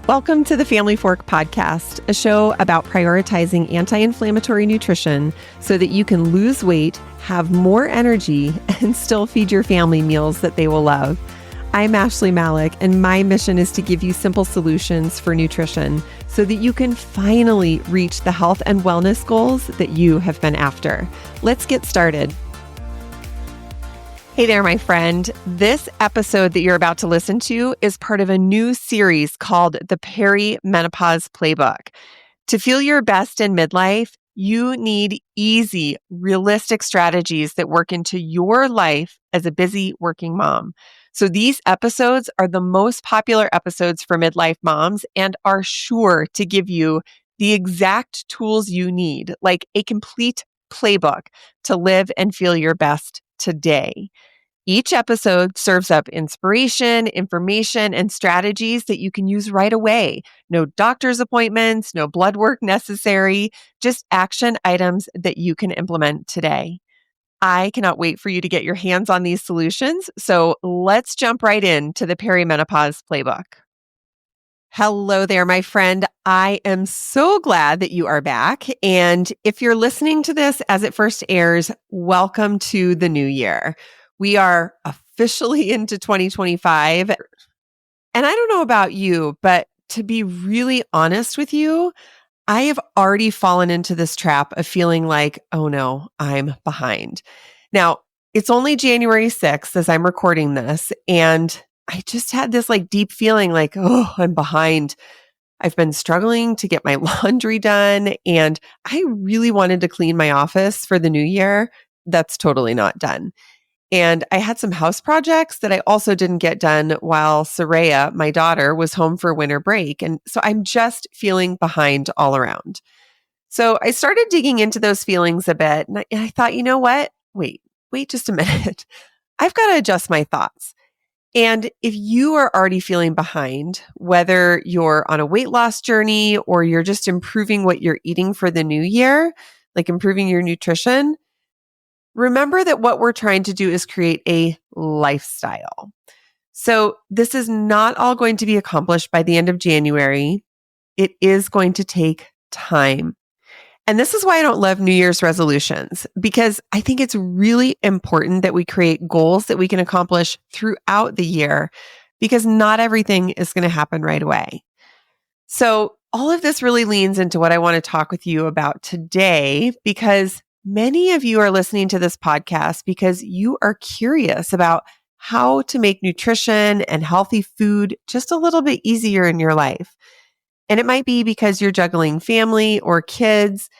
Welcome to the Family Fork Podcast, a show about prioritizing anti-inflammatory nutrition so that you can lose weight, have more energy, and still feed your family meals that they will love. I'm Ashley Malik, and my mission is to give you simple solutions for nutrition so that you can finally reach the health and wellness goals that you have been after. Let's get started. Hey there, my friend. This episode that you're about to listen to is part of a new series called the Perimenopause Playbook. To feel your best in midlife, you need easy, realistic strategies that work into your life as a busy working mom. So these episodes are the most popular episodes for midlife moms and are sure to give you the exact tools you need, like a complete playbook to live and feel your best today. Each episode serves up inspiration, information, and strategies that you can use right away. No doctor's appointments, no blood work necessary, just action items that you can implement today. I cannot wait for you to get your hands on these solutions. So let's jump right into the Perimenopause Playbook. Hello there, my friend. I am so glad that you are back. And if you're listening to this as it first airs, welcome to the new year. We are officially into 2025. And I don't know about you, but to be really honest with you, I have already fallen into this trap of feeling like, oh no, I'm behind. Now, it's only January 6th as I'm recording this, and I just had this deep feeling like, oh, I'm behind. I've been struggling to get my laundry done, and I really wanted to clean my office for the new year. That's totally not done. And I had some house projects that I also didn't get done while Saraya, my daughter, was home for winter break. And so I'm just feeling behind all around. So I started digging into those feelings a bit. And I thought, you know what? Wait just a minute. I've got to adjust my thoughts. And if you are already feeling behind, whether you're on a weight loss journey or you're just improving what you're eating for the new year, like improving your nutrition, remember that what we're trying to do is create a lifestyle. So this is not all going to be accomplished by the end of January. It is going to take time. And this is why I don't love New Year's resolutions, because I think it's really important that we create goals that we can accomplish throughout the year, because not everything is going to happen right away. So all of this really leans into what I want to talk with you about today, because many of you are listening to this podcast because you are curious about how to make nutrition and healthy food just a little bit easier in your life. And it might be because you're juggling family or kids.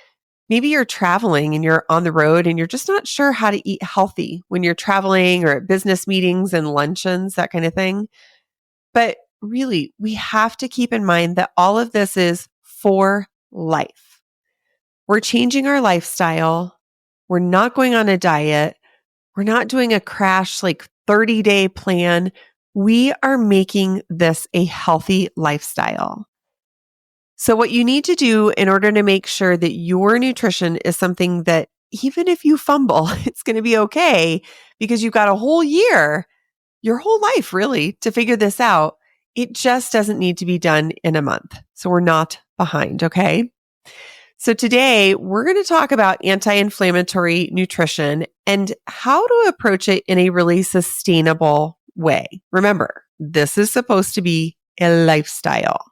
Maybe you're traveling and you're on the road and you're just not sure how to eat healthy when you're traveling or at business meetings and luncheons, that kind of thing. But really, we have to keep in mind that all of this is for life. We're changing our lifestyle. We're not going on a diet. We're not doing a crash 30-day plan. We are making this a healthy lifestyle. So what you need to do in order to make sure that your nutrition is something that even if you fumble, it's going to be okay because you've got a whole year, your whole life really, to figure this out. It just doesn't need to be done in a month. So we're not behind, okay? So today we're going to talk about anti-inflammatory nutrition and how to approach it in a really sustainable way. Remember, this is supposed to be a lifestyle.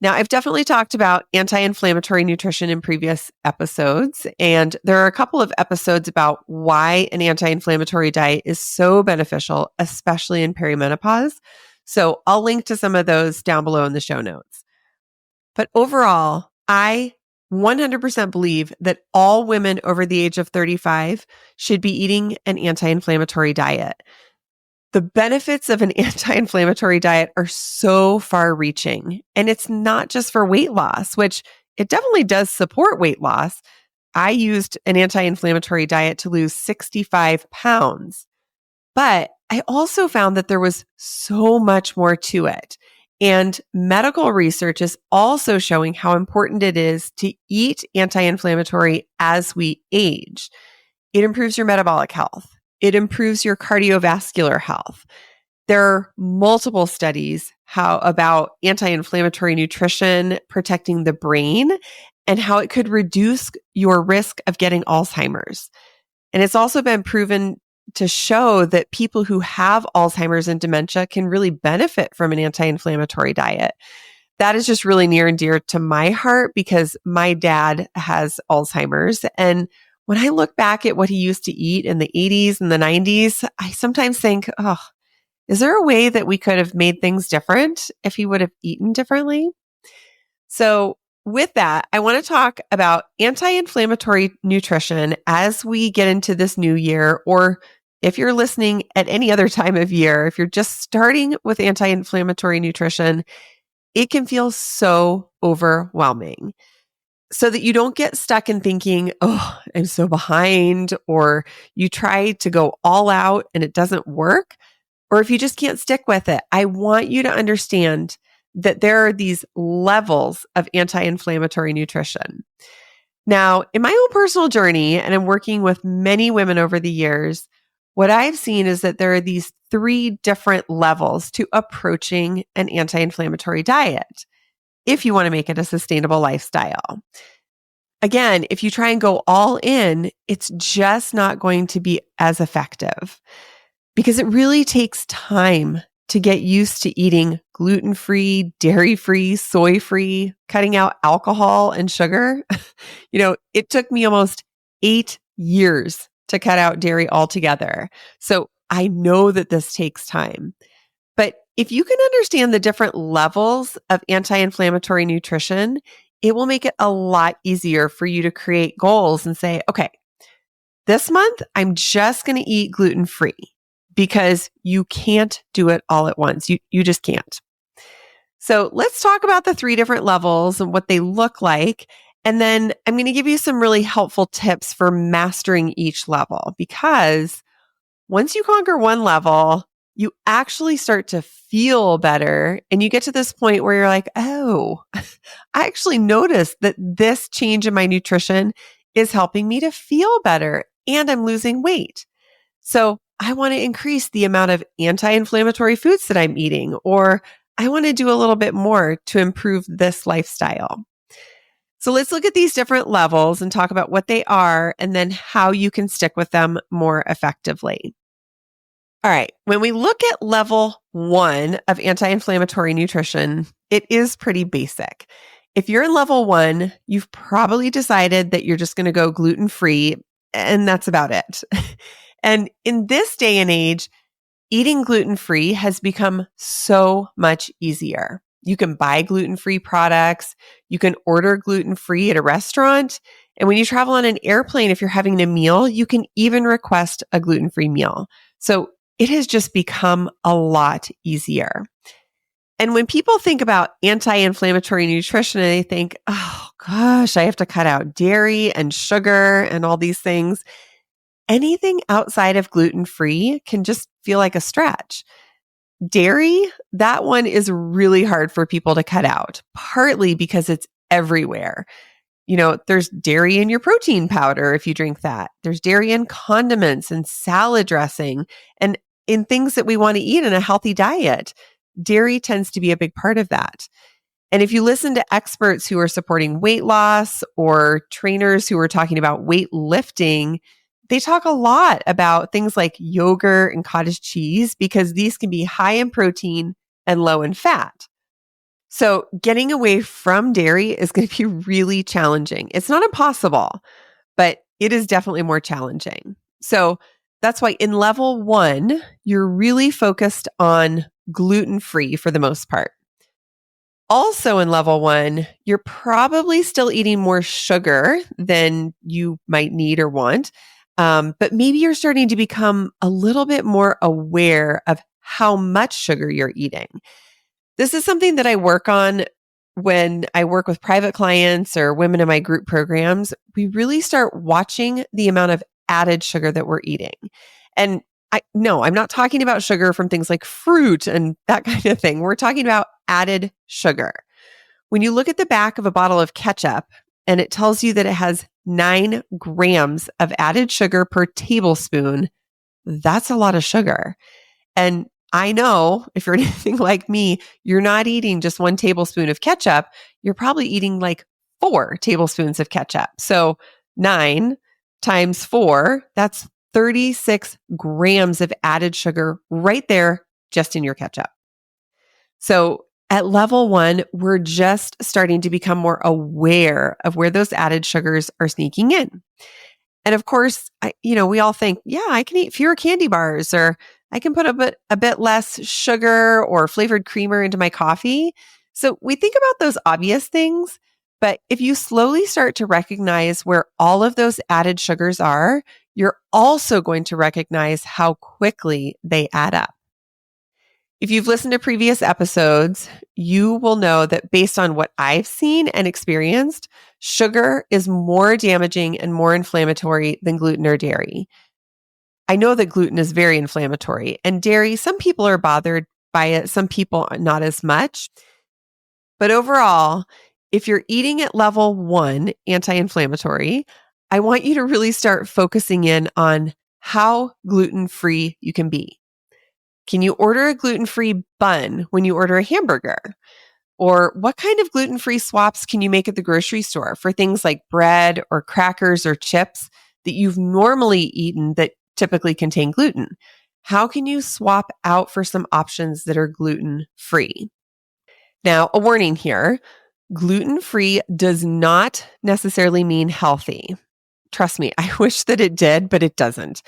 Now, I've definitely talked about anti-inflammatory nutrition in previous episodes, and there are a couple of episodes about why an anti-inflammatory diet is so beneficial, especially in perimenopause. So I'll link to some of those down below in the show notes. But overall, I 100% believe that all women over the age of 35 should be eating an anti-inflammatory diet. The benefits of an anti-inflammatory diet are so far-reaching, and it's not just for weight loss, which it definitely does support weight loss. I used an anti-inflammatory diet to lose 65 pounds, but I also found that there was so much more to it. And medical research is also showing how important it is to eat anti-inflammatory as we age. It improves your metabolic health. It improves your cardiovascular health. There are multiple studies about anti-inflammatory nutrition protecting the brain and how it could reduce your risk of getting Alzheimer's. And it's also been proven to show that people who have Alzheimer's and dementia can really benefit from an anti-inflammatory diet. That is just really near and dear to my heart because my dad has Alzheimer's. And when I look back at what he used to eat in the 80s and the 90s, I sometimes think, oh, is there a way that we could have made things different if he would have eaten differently? So with that, I want to talk about anti-inflammatory nutrition as we get into this new year, or if you're listening at any other time of year, if you're just starting with anti-inflammatory nutrition, it can feel so overwhelming. So that you don't get stuck in thinking, oh, I'm so behind, or you try to go all out and it doesn't work, or if you just can't stick with it. I want you to understand that there are these levels of anti-inflammatory nutrition. Now, in my own personal journey, and I'm working with many women over the years, what I've seen is that there are these 3 different levels to approaching an anti-inflammatory diet if you want to make it a sustainable lifestyle. Again, if you try and go all in, it's just not going to be as effective because it really takes time to get used to eating gluten-free, dairy-free, soy-free, cutting out alcohol and sugar. It took me almost 8 years to cut out dairy altogether. So I know that this takes time. But if you can understand the different levels of anti-inflammatory nutrition, it will make it a lot easier for you to create goals and say, okay, this month, I'm just going to eat gluten-free because you can't do it all at once. You just can't. So let's talk about the 3 different levels and what they look like. And then I'm going to give you some really helpful tips for mastering each level because once you conquer one level, you actually start to feel better. And you get to this point where you're like, oh, I actually noticed that this change in my nutrition is helping me to feel better and I'm losing weight. So I want to increase the amount of anti-inflammatory foods that I'm eating, or I want to do a little bit more to improve this lifestyle. So let's look at these different levels and talk about what they are and then how you can stick with them more effectively. All right. When we look at level 1 of anti-inflammatory nutrition, it is pretty basic. If you're in level 1, you've probably decided that you're just going to go gluten-free, and that's about it. And in this day and age, eating gluten-free has become so much easier. You can buy gluten-free products. You can order gluten-free at a restaurant. And when you travel on an airplane, if you're having a meal, you can even request a gluten-free meal. So it has just become a lot easier. And when people think about anti-inflammatory nutrition, they think, oh gosh, I have to cut out dairy and sugar and all these things. Anything outside of gluten-free can just feel like a stretch. Dairy, that one is really hard for people to cut out, partly because it's everywhere. There's dairy in your protein powder if you drink that. There's dairy in condiments and salad dressing and in things that we want to eat in a healthy diet. Dairy tends to be a big part of that. And if you listen to experts who are supporting weight loss or trainers who are talking about weightlifting, they talk a lot about things like yogurt and cottage cheese because these can be high in protein and low in fat. So getting away from dairy is going to be really challenging. It's not impossible, but it is definitely more challenging. So that's why in level 1, you're really focused on gluten-free for the most part. Also in level 1, you're probably still eating more sugar than you might need or want. But maybe you're starting to become a little bit more aware of how much sugar you're eating. This is something that I work on when I work with private clients or women in my group programs. We really start watching the amount of added sugar that we're eating. And I'm not talking about sugar from things like fruit and that kind of thing. We're talking about added sugar. When you look at the back of a bottle of ketchup and it tells you that it has 9 grams of added sugar per tablespoon, that's a lot of sugar. And I know if you're anything like me, you're not eating just 1 tablespoon of ketchup. You're probably eating like 4 tablespoons of ketchup. So 9 times 4, that's 36 grams of added sugar right there just in your ketchup. So at level 1, we're just starting to become more aware of where those added sugars are sneaking in. And of course, we all think, yeah, I can eat fewer candy bars, or I can put a bit less sugar or flavored creamer into my coffee. So we think about those obvious things, but if you slowly start to recognize where all of those added sugars are, you're also going to recognize how quickly they add up. If you've listened to previous episodes, you will know that based on what I've seen and experienced, sugar is more damaging and more inflammatory than gluten or dairy. I know that gluten is very inflammatory, and dairy, some people are bothered by it, some people not as much. But overall, if you're eating at level 1, anti-inflammatory, I want you to really start focusing in on how gluten-free you can be. Can you order a gluten-free bun when you order a hamburger? Or what kind of gluten-free swaps can you make at the grocery store for things like bread or crackers or chips that you've normally eaten that typically contain gluten? How can you swap out for some options that are gluten-free? Now, a warning here, gluten-free does not necessarily mean healthy. Trust me, I wish that it did, but it doesn't.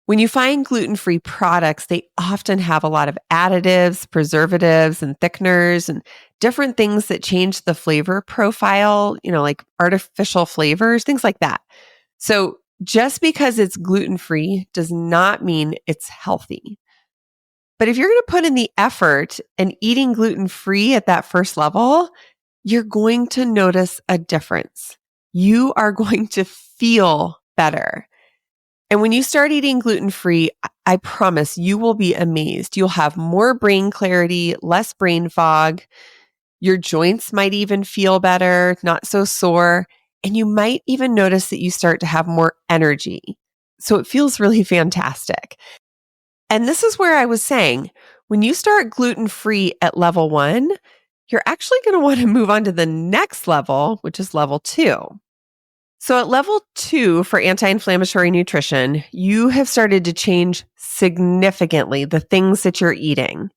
When you find gluten-free products, they often have a lot of additives, preservatives, and thickeners, and different things that change the flavor profile, like artificial flavors, things like that. So just because it's gluten-free does not mean it's healthy. But if you're going to put in the effort and eating gluten-free at that first level, you're going to notice a difference. You are going to feel better. And when you start eating gluten-free, I promise you will be amazed. You'll have more brain clarity, less brain fog. Your joints might even feel better, not so sore. And you might even notice that you start to have more energy. So it feels really fantastic. And this is where I was saying, when you start gluten-free at level 1, you're actually going to want to move on to the next level, which is level 2. So at level 2 for anti-inflammatory nutrition, you have started to change significantly the things that you're eating.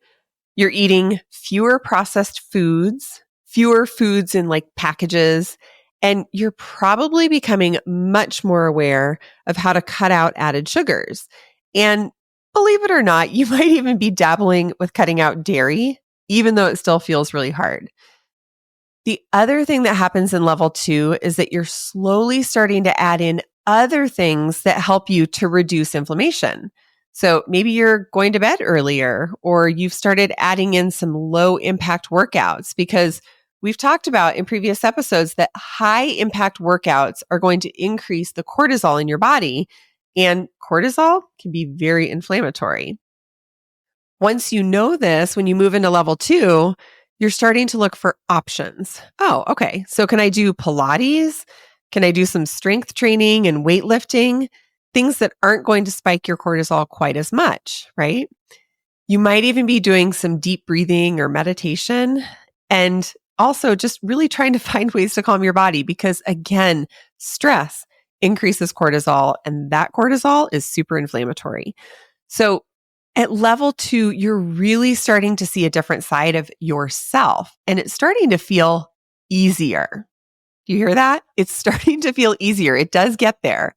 You're eating fewer processed foods, fewer foods in like packages, and you're probably becoming much more aware of how to cut out added sugars. And believe it or not, you might even be dabbling with cutting out dairy, even though it still feels really hard. The other thing that happens in level 2 is that you're slowly starting to add in other things that help you to reduce inflammation. So maybe you're going to bed earlier, or you've started adding in some low impact workouts, because we've talked about in previous episodes that high impact workouts are going to increase the cortisol in your body, and cortisol can be very inflammatory. Once you know this, when you move into level 2, you're starting to look for options. Oh, okay. So can I do Pilates? Can I do some strength training and weightlifting? Things that aren't going to spike your cortisol quite as much, right? You might even be doing some deep breathing or meditation, and also just really trying to find ways to calm your body, because again, stress increases cortisol, and that cortisol is super inflammatory. So at level 2, you're really starting to see a different side of yourself, and it's starting to feel easier. Do you hear that? It's starting to feel easier. It does get there.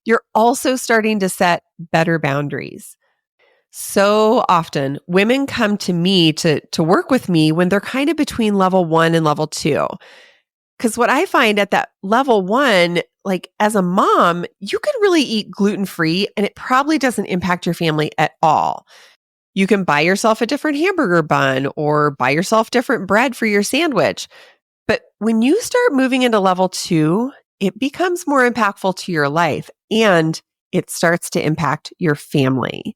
You're also starting to set better boundaries. So often women come to me to work with me when they're kind of between level 1 and level 2. Because what I find at that level 1, like as a mom, you can really eat gluten-free and it probably doesn't impact your family at all. You can buy yourself a different hamburger bun or buy yourself different bread for your sandwich. But when you start moving into level 2, it becomes more impactful to your life, and it starts to impact your family.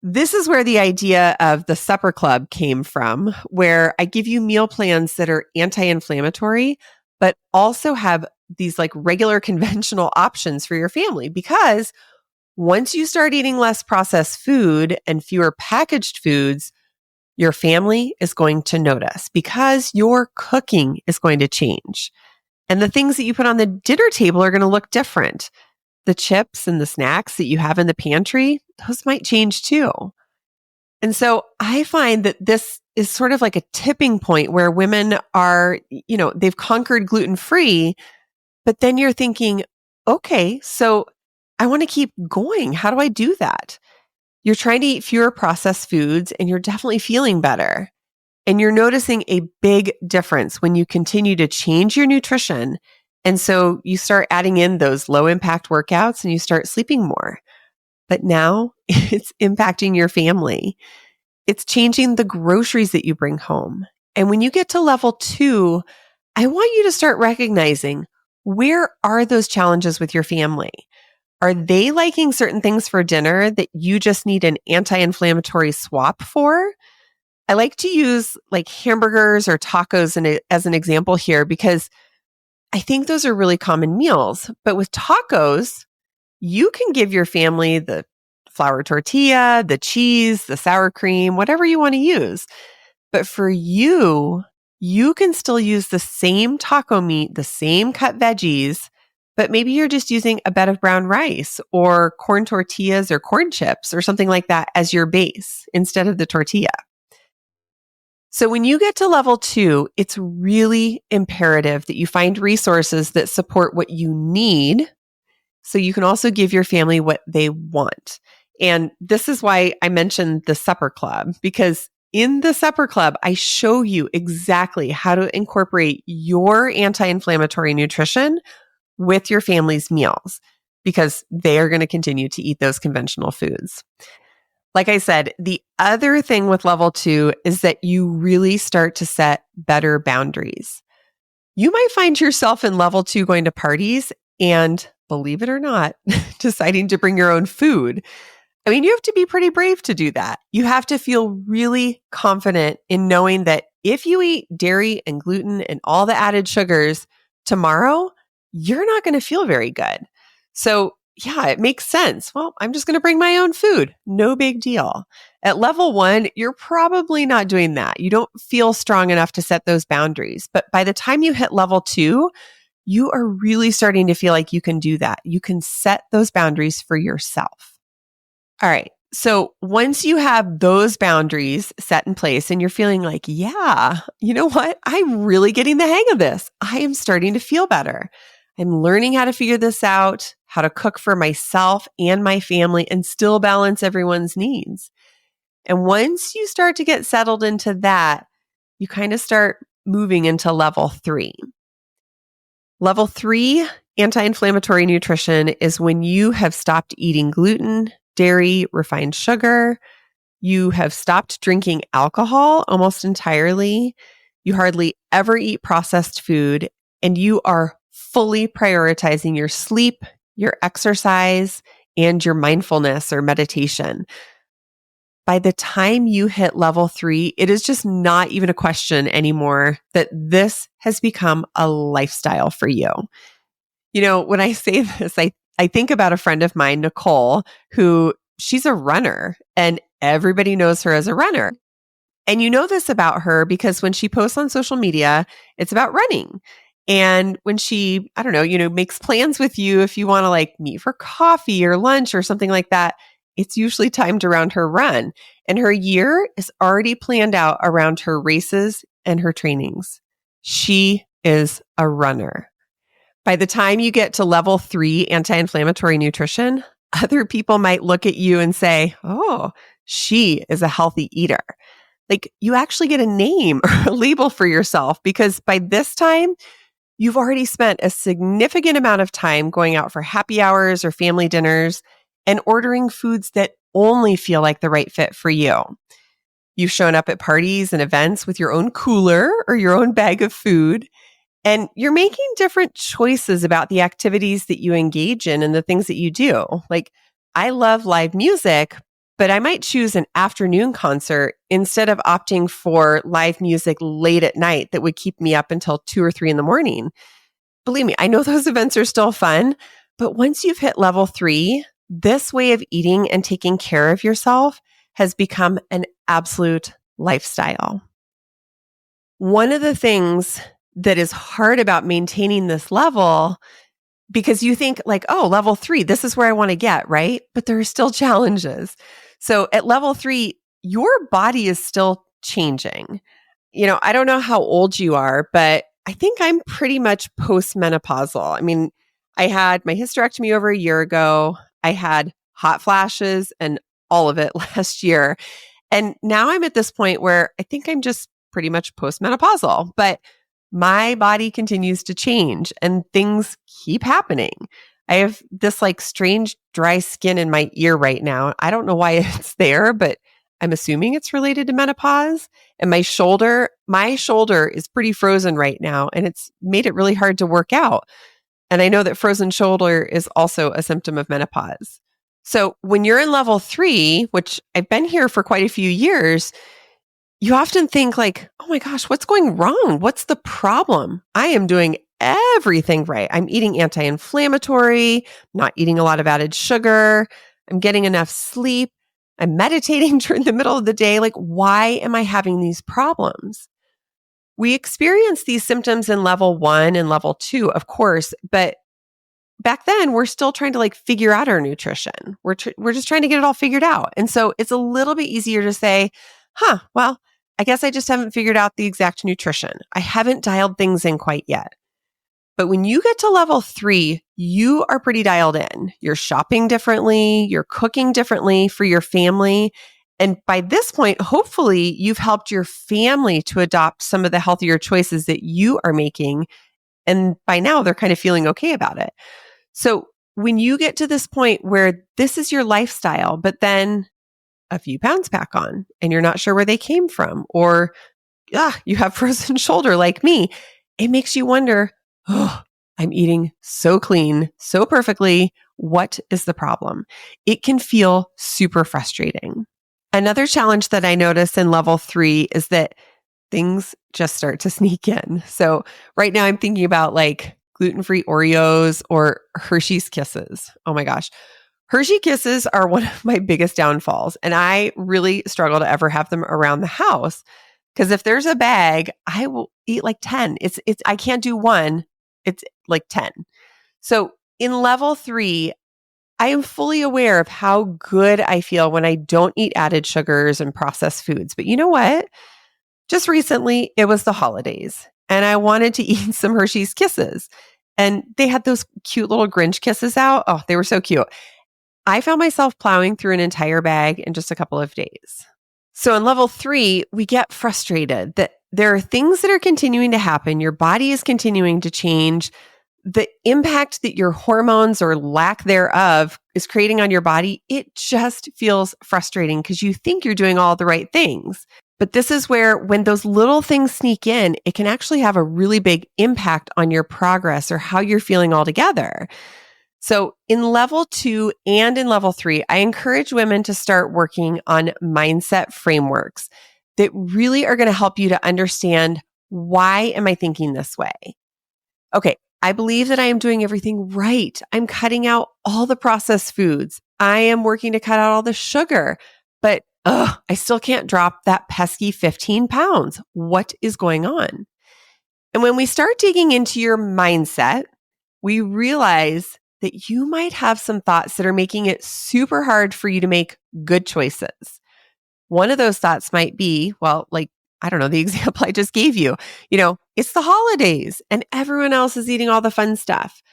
This is where the idea of the supper club came from, where I give you meal plans that are anti-inflammatory, but also have these like regular conventional options for your family. Because Once you start eating less processed food and fewer packaged foods, your family is going to notice because your cooking is going to change. And the things that you put on the dinner table are going to look different. The chips and the snacks that you have in the pantry, those might change too. And so I find that this is sort of like a tipping point where women are, they've conquered gluten-free, but then you're thinking, okay, so I want to keep going. How do I do that? You're trying to eat fewer processed foods and you're definitely feeling better. And you're noticing a big difference when you continue to change your nutrition. And so you start adding in those low impact workouts and you start sleeping more. But now it's impacting your family. It's changing the groceries that you bring home. And when you get to level 2, I want you to start recognizing, where are those challenges with your family? Are they liking certain things for dinner that you just need an anti-inflammatory swap for? I like to use like hamburgers or tacos as an example here because I think those are really common meals. But with tacos, you can give your family the flour tortilla, the cheese, the sour cream, whatever you want to use. But for you, you can still use the same taco meat, the same cut veggies, but maybe you're just using a bed of brown rice or corn tortillas or corn chips or something like that as your base instead of the tortilla. So when you get to level 2, it's really imperative that you find resources that support what you need so you can also give your family what they want. And this is why I mentioned the supper club, because in the supper club, I show you exactly how to incorporate your anti-inflammatory nutrition with your family's meals, because they are going to continue to eat those conventional foods. Like I said, the other thing with level 2 is that you really start to set better boundaries. You might find yourself in level 2 going to parties and, believe it or not, deciding to bring your own food. I mean, you have to be pretty brave to do that. You have to feel really confident in knowing that if you eat dairy and gluten and all the added sugars tomorrow, you're not going to feel very good. So yeah, it makes sense. Well, I'm just going to bring my own food. No big deal. At level 1, you're probably not doing that. You don't feel strong enough to set those boundaries. But by the time you hit level 2, you are really starting to feel like you can do that. You can set those boundaries for yourself. All right. So once you have those boundaries set in place and you're feeling like, yeah, you know what? I'm really getting the hang of this. I am starting to feel better. I'm learning how to figure this out, how to cook for myself and my family and still balance everyone's needs. And once you start to get settled into that, you kind of start moving into level 3. Level 3, anti-inflammatory nutrition, is when you have stopped eating gluten, dairy, refined sugar. You have stopped drinking alcohol almost entirely. You hardly ever eat processed food, and you are fully prioritizing your sleep, your exercise, and your mindfulness or meditation. By the time you hit level 3, it is just not even a question anymore that this has become a lifestyle for you. You know, when I say this, I think about a friend of mine, Nicole, who she's a runner and everybody knows her as a runner. And you know this about her because when she posts on social media, it's about running. And when she, I don't know, makes plans with you, if you want to like meet for coffee or lunch or something like that, it's usually timed around her run. And her year is already planned out around her races and her trainings. She is a runner. By the time you get to level 3 anti-inflammatory nutrition, other people might look at you and say, oh, she is a healthy eater. Like you actually get a name or a label for yourself because by this time, you've already spent a significant amount of time going out for happy hours or family dinners and ordering foods that only feel like the right fit for you. You've shown up at parties and events with your own cooler or your own bag of food, and you're making different choices about the activities that you engage in and the things that you do. Like, I love live music, but I might choose an afternoon concert instead of opting for live music late at night that would keep me up until 2 or 3 in the morning. Believe me, I know those events are still fun, but once you've hit level 3, this way of eating and taking care of yourself has become an absolute lifestyle. One of the things that is hard about maintaining this level, because you think like, oh, level 3, this is where I want to get, right? But there are still challenges. So at level 3, your body is still changing. I don't know how old you are, but I think I'm pretty much postmenopausal. I mean, I had my hysterectomy over a year ago. I had hot flashes and all of it last year. And now I'm at this point where I think I'm just pretty much postmenopausal, but my body continues to change and things keep happening. I have this like strange dry skin in my ear right now. I don't know why it's there, but I'm assuming it's related to menopause. And my shoulder is pretty frozen right now, and it's made it really hard to work out. And I know that frozen shoulder is also a symptom of menopause. So when you're in level 3, which I've been here for quite a few years, you often think like, oh my gosh, what's going wrong? What's the problem? I am doing everything right. I'm eating anti-inflammatory, not eating a lot of added sugar. I'm getting enough sleep. I'm meditating during the middle of the day. Like, why am I having these problems? We experience these symptoms in level 1 and level 2, of course, but back then we're still trying to like figure out our nutrition. We're just trying to get it all figured out. And so it's a little bit easier to say, well, I guess I just haven't figured out the exact nutrition. I haven't dialed things in quite yet. But when you get to level 3, you are pretty dialed in. You're shopping differently. You're cooking differently for your family. And by this point, hopefully you've helped your family to adopt some of the healthier choices that you are making. And by now they're kind of feeling okay about it. So when you get to this point where this is your lifestyle, but then a few pounds back on and you're not sure where they came from, or you have frozen shoulder like me, it makes you wonder, I'm eating so clean, so perfectly. What is the problem? It can feel super frustrating. Another challenge that I notice in level 3 is that things just start to sneak in. So right now I'm thinking about like gluten-free Oreos or Hershey's Kisses. Oh my gosh. Hershey Kisses are one of my biggest downfalls, and I really struggle to ever have them around the house because if there's a bag, I will eat like 10. I can't do one. It's like 10. So in level 3, I am fully aware of how good I feel when I don't eat added sugars and processed foods. But you know what? Just recently, it was the holidays, and I wanted to eat some Hershey's Kisses. And they had those cute little Grinch kisses out. Oh, they were so cute. I found myself plowing through an entire bag in just a couple of days. So in level 3, we get frustrated that there are things that are continuing to happen. Your body is continuing to change. The impact that your hormones or lack thereof is creating on your body, it just feels frustrating because you think you're doing all the right things. But this is where when those little things sneak in, it can actually have a really big impact on your progress or how you're feeling altogether. So in level 2 and in level 3, I encourage women to start working on mindset frameworks that really are going to help you to understand, why am I thinking this way? Okay, I believe that I am doing everything right. I'm cutting out all the processed foods. I am working to cut out all the sugar, but I still can't drop that pesky 15 pounds. What is going on? And when we start digging into your mindset, we realize that you might have some thoughts that are making it super hard for you to make good choices. One of those thoughts might be, well, like, I don't know, the example I just gave you, it's the holidays and everyone else is eating all the fun stuff.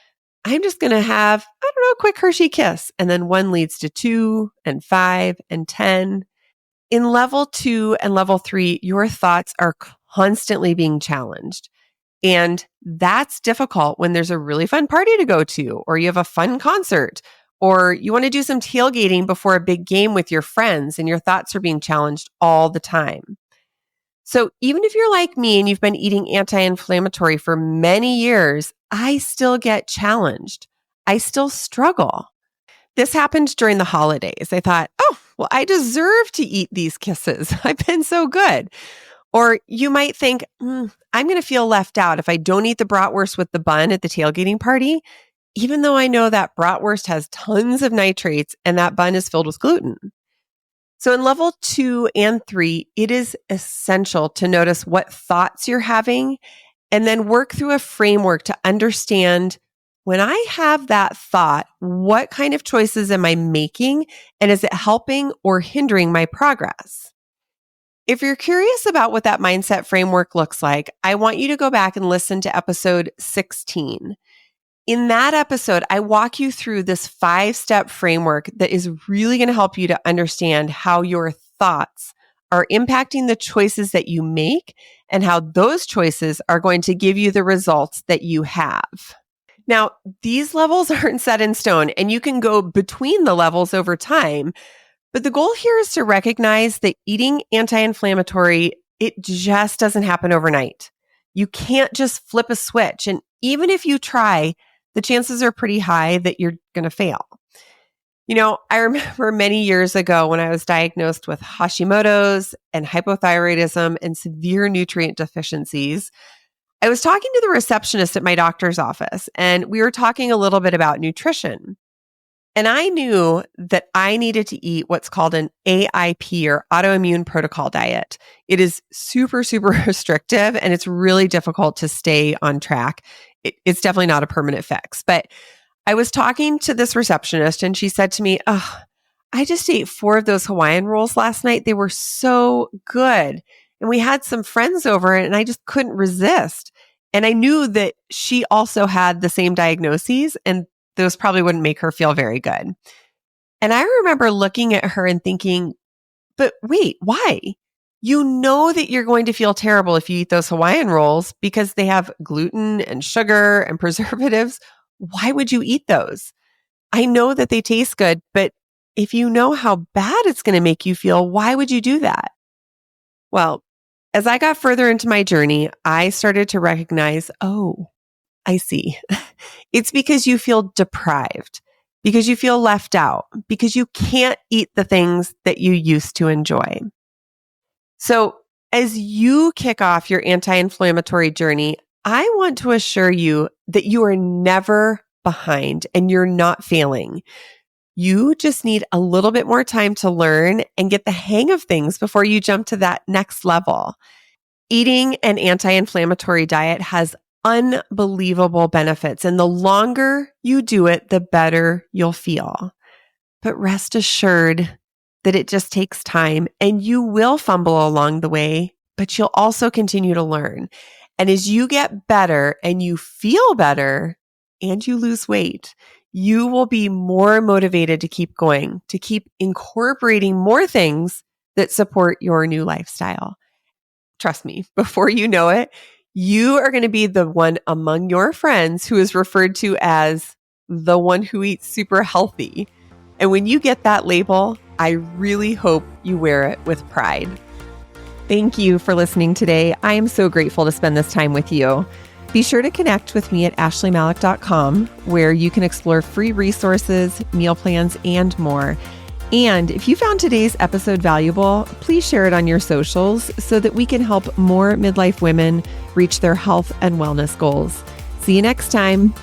I'm just going to have, a quick Hershey Kiss. And then 1 leads to 2 and 5 and 10. In level 2 and level 3, your thoughts are constantly being challenged. And that's difficult when there's a really fun party to go to, or you have a fun concert, or you want to do some tailgating before a big game with your friends, and your thoughts are being challenged all the time. So even if you're like me and you've been eating anti-inflammatory for many years, I still get challenged. I still struggle. This happened during the holidays. I thought, well, I deserve to eat these kisses. I've been so good. Or you might think, I'm going to feel left out if I don't eat the bratwurst with the bun at the tailgating party. even though I know that bratwurst has tons of nitrates and that bun is filled with gluten. So in level 2 and 3, it is essential to notice what thoughts you're having and then work through a framework to understand, when I have that thought, what kind of choices am I making, and is it helping or hindering my progress? If you're curious about what that mindset framework looks like, I want you to go back and listen to episode 16. In that episode, I walk you through this 5-step framework that is really going to help you to understand how your thoughts are impacting the choices that you make and how those choices are going to give you the results that you have. Now, these levels aren't set in stone, and you can go between the levels over time. But the goal here is to recognize that eating anti-inflammatory, it just doesn't happen overnight. You can't just flip a switch. And even if you try, the chances are pretty high that you're going to fail. I remember many years ago when I was diagnosed with Hashimoto's and hypothyroidism and severe nutrient deficiencies, I was talking to the receptionist at my doctor's office, and we were talking a little bit about nutrition. And I knew that I needed to eat what's called an AIP, or autoimmune protocol diet. It is super, super restrictive, and it's really difficult to stay on track. It's definitely not a permanent fix. But I was talking to this receptionist, and she said to me, "Oh, I just ate 4 of those Hawaiian rolls last night. They were so good. And we had some friends over, and I just couldn't resist." And I knew that she also had the same diagnoses, and those probably wouldn't make her feel very good. And I remember looking at her and thinking, but wait, why? You know that you're going to feel terrible if you eat those Hawaiian rolls because they have gluten and sugar and preservatives. Why would you eat those? I know that they taste good, but if you know how bad it's going to make you feel, why would you do that? Well, as I got further into my journey, I started to recognize, oh, I see. It's because you feel deprived, because you feel left out, because you can't eat the things that you used to enjoy. So as you kick off your anti-inflammatory journey, I want to assure you that you are never behind and you're not failing. You just need a little bit more time to learn and get the hang of things before you jump to that next level. Eating an anti-inflammatory diet has unbelievable benefits, and the longer you do it, the better you'll feel. But rest assured that it just takes time, and you will fumble along the way, but you'll also continue to learn. And as you get better and you feel better and you lose weight, you will be more motivated to keep going, to keep incorporating more things that support your new lifestyle. Trust me, before you know it, you are going to be the one among your friends who is referred to as the one who eats super healthy. And when you get that label, I really hope you wear it with pride. Thank you for listening today. I am so grateful to spend this time with you. Be sure to connect with me at ashleymalik.com, where you can explore free resources, meal plans, and more. And if you found today's episode valuable, please share it on your socials so that we can help more midlife women reach their health and wellness goals. See you next time.